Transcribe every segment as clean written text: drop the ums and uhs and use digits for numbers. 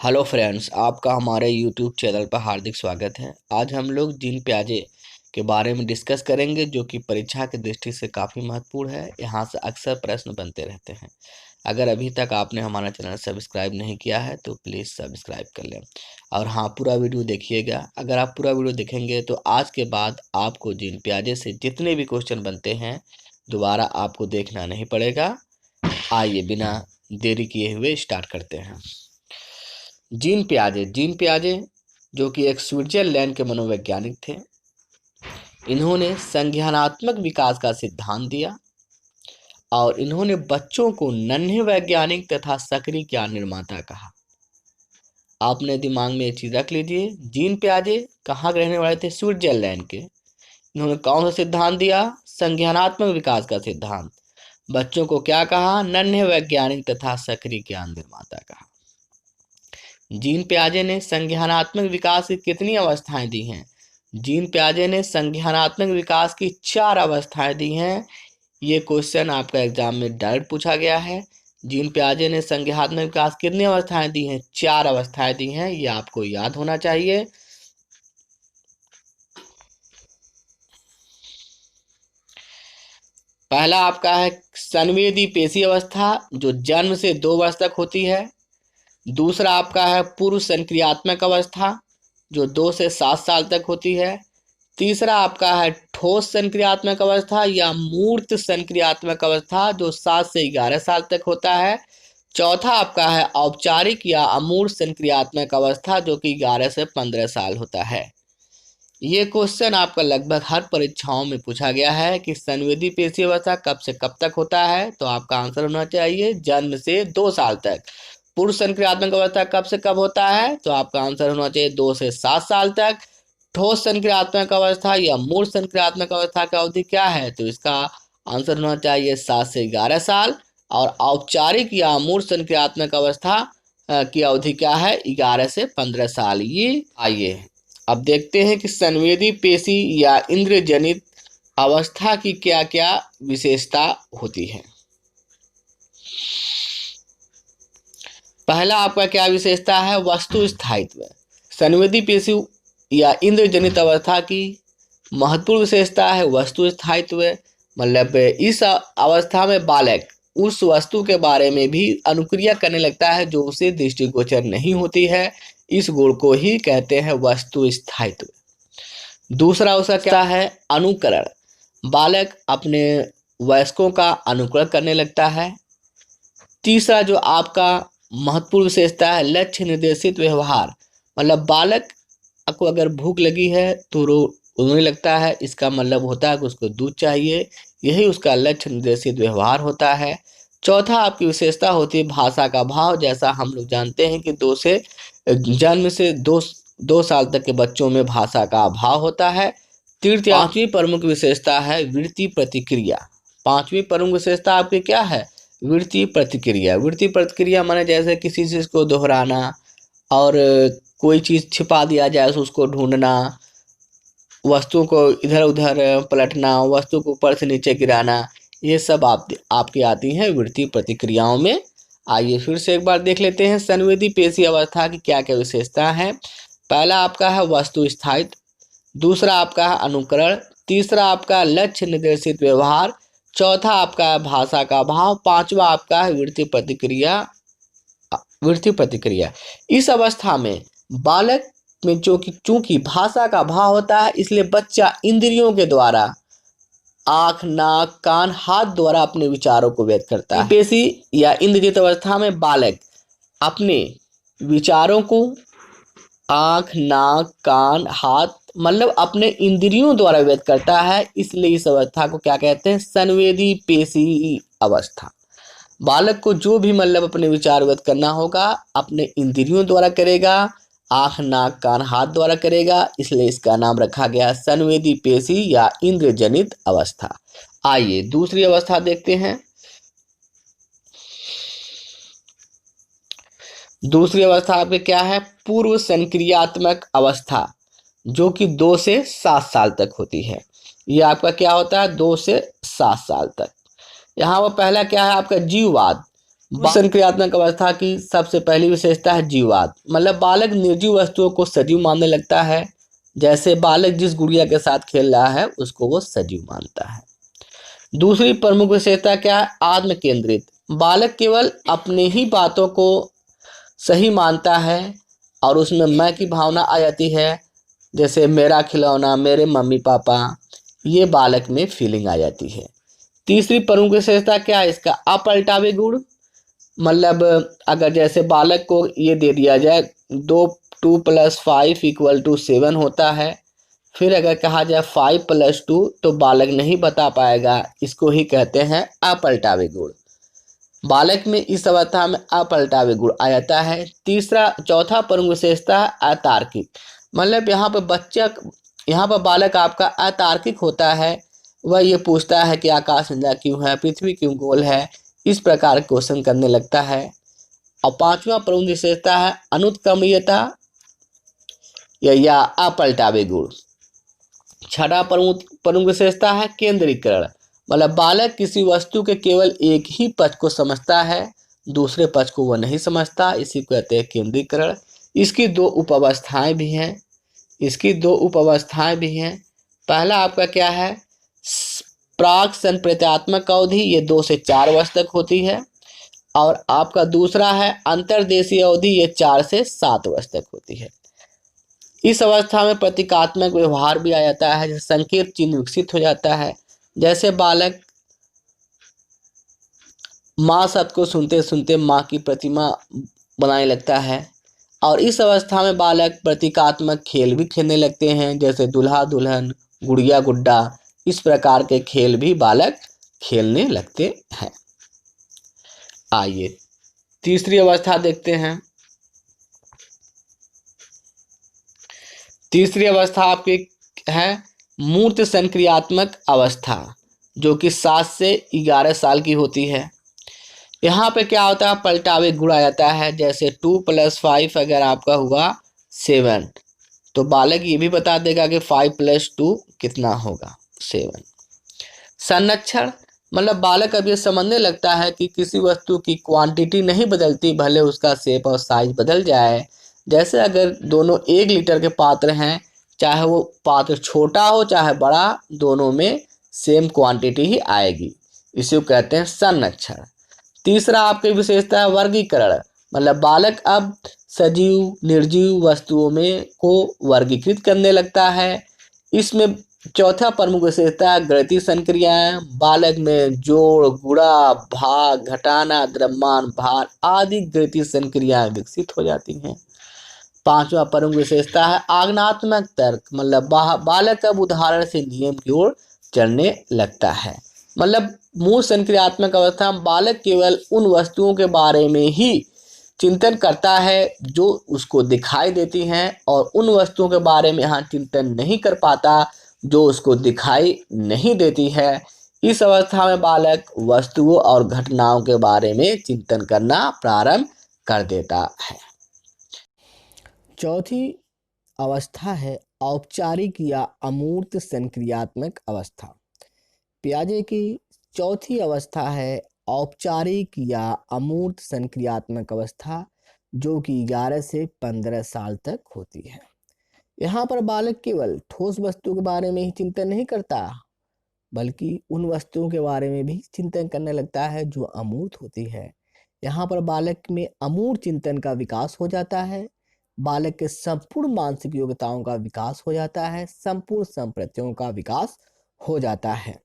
Hello friends, आपका हमारे YouTube channel पर हार्दिक स्वागत है। आज हम लोग जीन प्याजे के बारे में डिस्कस करेंगे, जो कि परीक्षा की दृष्टि से काफ़ी महत्वपूर्ण है। यहाँ से अक्सर प्रश्न बनते रहते हैं। अगर अभी तक आपने हमारा चैनल सब्सक्राइब नहीं किया है तो प्लीज़ सब्सक्राइब कर लें। और हाँ, पूरा वीडियो देखिएगा। अगर आप पूरा वीडियो देखेंगे तो आज के बाद आपको जीन प्याजे से जितने भी क्वेश्चन बनते हैं दोबारा आपको देखना नहीं पड़ेगा। आइए बिना देरी किए हुए स्टार्ट करते हैं। जीन पियाजे जो कि एक स्विट्जरलैंड के मनोवैज्ञानिक थे। इन्होंने संज्ञानात्मक विकास का सिद्धांत दिया और इन्होंने बच्चों को नन्हे वैज्ञानिक तथा सक्रिय ज्ञान निर्माता कहा। आपने दिमाग में एक चीज रख लीजिए, जीन पियाजे कहाँ के रहने वाले थे? स्विट्जरलैंड के। इन्होंने कौन सा सिद्धांत दिया? संज्ञानात्मक विकास का सिद्धांत। बच्चों को क्या कहा? नन्हे वैज्ञानिक तथा सक्रिय ज्ञान निर्माता कहा। जीन पियाजे ने संज्ञानात्मक विकास की कितनी अवस्थाएं दी हैं? जीन पियाजे ने संज्ञानात्मक विकास की 4 अवस्थाएं दी हैं। ये क्वेश्चन आपका एग्जाम में डायरेक्ट पूछा गया है। जीन पियाजे ने संज्ञानात्मक विकास कितनी अवस्थाएं दी हैं? 4 अवस्थाएं दी हैं। ये आपको याद होना चाहिए। पहला आपका है संवेदी पेशी अवस्था, जो जन्म से 2 वर्ष तक होती है। दूसरा आपका है पूर्व संक्रियात्मक अवस्था, जो 2 से 7 साल तक होती है। तीसरा आपका है ठोस संक्रियात्मक अवस्था या मूर्त संक्रियात्मक अवस्था, जो 7 से 11 साल तक होता है। चौथा आपका है औपचारिक या अमूर्त संक्रियात्मक अवस्था, जो कि 11 से 15 साल होता है। ये क्वेश्चन आपका लगभग हर परीक्षाओं में पूछा गया है कि संवेदी पेशी अवस्था कब से कब तक होता है, तो आपका आंसर होना चाहिए जन्म से 2 साल तक। पूर्व संक्रियात्मक अवस्था कब से कब होता है, तो आपका आंसर होना चाहिए 2 से 7 साल तक। ठोस संक्रियात्मक अवस्था या मूर्त संक्रियात्मक अवस्था की अवधि क्या है, तो इसका आंसर होना चाहिए 7 से 11 साल। और औपचारिक या अमूर्त संक्रियात्मक अवस्था की अवधि क्या है? 11 से 15 साल। ये आइए अब देखते हैं कि संवेदी पेशी या इंद्रिय जनित अवस्था की क्या क्या विशेषता होती है। पहला आपका क्या विशेषता है? वस्तु स्थायित्व। संवेदी पेशी या इंद्र जनित अवस्था की महत्वपूर्ण विशेषता है वस्तु स्थायित्व। मतलब इस अवस्था में बालक उस वस्तु के बारे में भी अनुक्रिया करने लगता है जो उसे दृष्टिगोचर नहीं होती है। इस गुण को ही कहते हैं वस्तु स्थायित्व। दूसरा उसका क्या है? अनुकरण। बालक अपने वयस्कों का अनुकरण करने लगता है। तीसरा जो आपका महत्वपूर्ण विशेषता है लक्ष्य निर्देशित व्यवहार। मतलब बालक को अगर भूख लगी है तो रोने लगता है, इसका मतलब होता है कि उसको दूध चाहिए। यही उसका लक्ष्य निर्देशित व्यवहार होता है। चौथा आपकी विशेषता होती है भाषा का भाव। जैसा हम लोग जानते हैं कि जन्म से दो साल तक के बच्चों में भाषा का अभाव होता है। पांचवी प्रमुख विशेषता है वृत्ति प्रतिक्रिया। पांचवी प्रमुख विशेषता आपकी क्या है? वृत्ति प्रतिक्रिया। वृत्ति प्रतिक्रिया माने जैसे किसी चीज को दोहराना और कोई चीज छिपा दिया जाए तो उसको ढूंढना, वस्तुओं को इधर उधर पलटना, वस्तु को ऊपर से नीचे गिराना, ये सब आपकी आती हैं वृत्ति प्रतिक्रियाओं में। आइए फिर से एक बार देख लेते हैं संवेदी पेशी अवस्था की क्या क्या विशेषता है। पहला आपका है वस्तु स्थायित्व। दूसरा आपका है अनुकरण। तीसरा आपका लक्ष्य निर्देशित व्यवहार। चौथा आपका है भाषा का भाव। पांचवा आपका है वृत्ति प्रतिक्रिया। इस अवस्था में बालक में चूंकि भाषा का भाव होता है, इसलिए बच्चा इंद्रियों के द्वारा आंख, नाक, कान, हाथ द्वारा अपने विचारों को व्यक्त करता है। पेशी या इंद्रियत अवस्था में बालक अपने विचारों को आंख, नाक, कान, हाथ मतलब अपने इंद्रियों द्वारा व्यक्त करता है। इसलिए इस अवस्था को क्या कहते हैं? संवेदी पेशी अवस्था। बालक को जो भी मतलब अपने विचार व्यक्त करना होगा अपने इंद्रियों द्वारा करेगा, आंख, नाक, कान, हाथ द्वारा करेगा। इसलिए इसका नाम रखा गया संवेदी पेशी या इंद्रिय जनित अवस्था। आइए दूसरी अवस्था देखते हैं। दूसरी अवस्था आपके क्या है? पूर्व संक्रियात्मक अवस्था, जो कि 2 से 7 साल तक होती है। ये आपका क्या होता है? 2 से 7 साल तक। यहाँ वो पहला क्या है आपका? जीववाद। संक्रियात्मक अवस्था की सबसे पहली विशेषता है जीवात्म, मतलब बालक निर्जीव वस्तुओं को सजीव मानने लगता है। जैसे बालक जिस गुड़िया के साथ खेल रहा है उसको वो सजीव मानता है। दूसरी प्रमुख विशेषता क्या है? आत्म केंद्रित। बालक केवल अपनी ही बातों को सही मानता है और उसमें मैं की भावना आ जाती है। जैसे मेरा खिलौना, मेरे मम्मी पापा, ये बालक में फीलिंग आ जाती है। तीसरी प्रमुख विशेषता क्या है इसका? अपलटावे गुण। मतलब अगर जैसे बालक को ये दे दिया जाए 2 + 5 = 7 होता है, फिर अगर कहा जाए 5 + 2 तो बालक नहीं बता पाएगा। इसको ही कहते हैं अपलटावे गुण। बालक में इस अवस्था में अपलटावे गुण आ जाता है। चौथा प्रमुख विशेषता है अतार्किक। मतलब यहाँ पर बालक आपका अतार्किक होता है। वह ये पूछता है कि आकाश नीला क्यों है, पृथ्वी क्यों गोल है, इस प्रकार के क्वेश्चन करने लगता है। और पांचवा प्रमुख विशेषता है अनुत्क्रमणीयता या अपलटावे गुण। छठा प्रमुख विशेषता है केंद्रीकरण। मतलब बालक किसी वस्तु के केवल एक ही पक्ष को समझता है, दूसरे पक्ष को वह नहीं समझता, इसी को कहते हैं केंद्रीकरण। इसकी दो उपअवस्थाएं भी हैं। पहला आपका क्या है? प्राक संप्रेत्यात्मक अवधि, ये 2 से 4 वर्ष तक होती है। और आपका दूसरा है अंतर्देशीय अवधि, ये 4 से 7 वर्ष तक होती है। इस अवस्था में प्रतीकात्मक व्यवहार भी आ जाता है, जैसे संकेत चिन्ह विकसित हो जाता है। जैसे बालक माँ शब्द को सुनते सुनते माँ की प्रतिमा बनाने लगता है। और इस अवस्था में बालक प्रतीकात्मक खेल भी खेलने लगते हैं, जैसे दूल्हा दुल्हन, गुड़िया गुड्डा, इस प्रकार के खेल भी बालक खेलने लगते हैं। आइए तीसरी अवस्था देखते हैं। तीसरी अवस्था आपकी है मूर्त संक्रियात्मक अवस्था, जो कि 7 से 11 साल की होती है। यहाँ पे क्या होता है? पलटावे गुण आ जाता है। जैसे 2 + 5 अगर आपका हुआ 7, तो बालक ये भी बता देगा कि 5 + 2 कितना होगा, 7। संरक्षण, मतलब बालक अब ये समझने लगता है कि किसी वस्तु की क्वांटिटी नहीं बदलती, भले उसका शेप और साइज बदल जाए। जैसे अगर दोनों 1 लीटर के पात्र हैं, चाहे वो पात्र छोटा हो चाहे बड़ा, दोनों में सेम क्वांटिटी ही आएगी। इसे कहते हैं संरक्षण। तीसरा आपकी विशेषता है वर्गीकरण। मतलब बालक अब सजीव निर्जीव वस्तुओं में को वर्गीकृत करने लगता है। इसमें चौथा प्रमुख विशेषता है गणितीय संक्रियाएं। बालक में जोड़, गुणा, भाग, घटाना, द्रव्यमान, भार आदि गणितीय संक्रियाएं विकसित हो जाती हैं। पांचवा प्रमुख विशेषता है आज्ञानात्मक तर्क। मतलब बालक अब उदाहरण से नियम की ओर चलने लगता है। मतलब मूल संक्रियात्मक अवस्था में बालक केवल उन वस्तुओं के बारे में ही चिंतन करता है जो उसको दिखाई देती हैं, और उन वस्तुओं के बारे में यहाँ चिंतन नहीं कर पाता जो उसको दिखाई नहीं देती है। इस अवस्था में बालक वस्तुओं और घटनाओं के बारे में चिंतन करना प्रारंभ कर देता है। चौथी अवस्था है औपचारिक या अमूर्त संक्रियात्मक अवस्था। पियाजे की चौथी अवस्था है औपचारिक या अमूर्त संक्रियात्मक अवस्था, जो कि 11 से 15 साल तक होती है। यहाँ पर बालक केवल ठोस वस्तु के बारे में ही चिंतन नहीं करता, बल्कि उन वस्तुओं के बारे में भी चिंतन करने लगता है जो अमूर्त होती है। यहाँ पर बालक में अमूर्त चिंतन का विकास हो जाता है। बालक के संपूर्ण मानसिक योग्यताओं का विकास हो जाता है, संपूर्ण संप्रत्यों का विकास हो जाता है।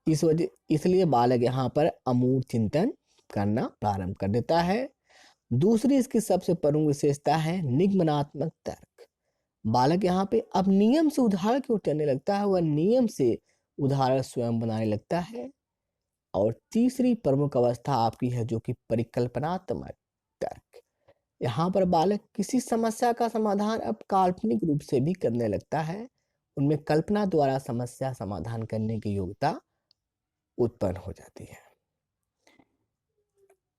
इसलिए बालक यहाँ पर अमूर्त चिंतन करना प्रारंभ कर देता है। दूसरी इसकी सबसे प्रमुख विशेषता है निगमनात्मक तर्क। बालक यहाँ पे अब नियम से उदाहरण की ओर चलने लगता है, वह नियम से उदाहरण स्वयं बनाने लगता है। और तीसरी प्रमुख अवस्था आपकी है जो कि परिकल्पनात्मक तर्क। यहाँ पर बालक किसी समस्या का समाधान अब काल्पनिक रूप से भी करने लगता है। उनमें कल्पना द्वारा समस्या समाधान करने की योग्यता उत्पन्न हो जाती है।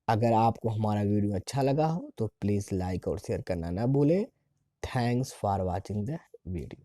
अगर आपको हमारा वीडियो अच्छा लगा हो तो प्लीज़ लाइक और शेयर करना ना भूलें। Thanks for watching the video.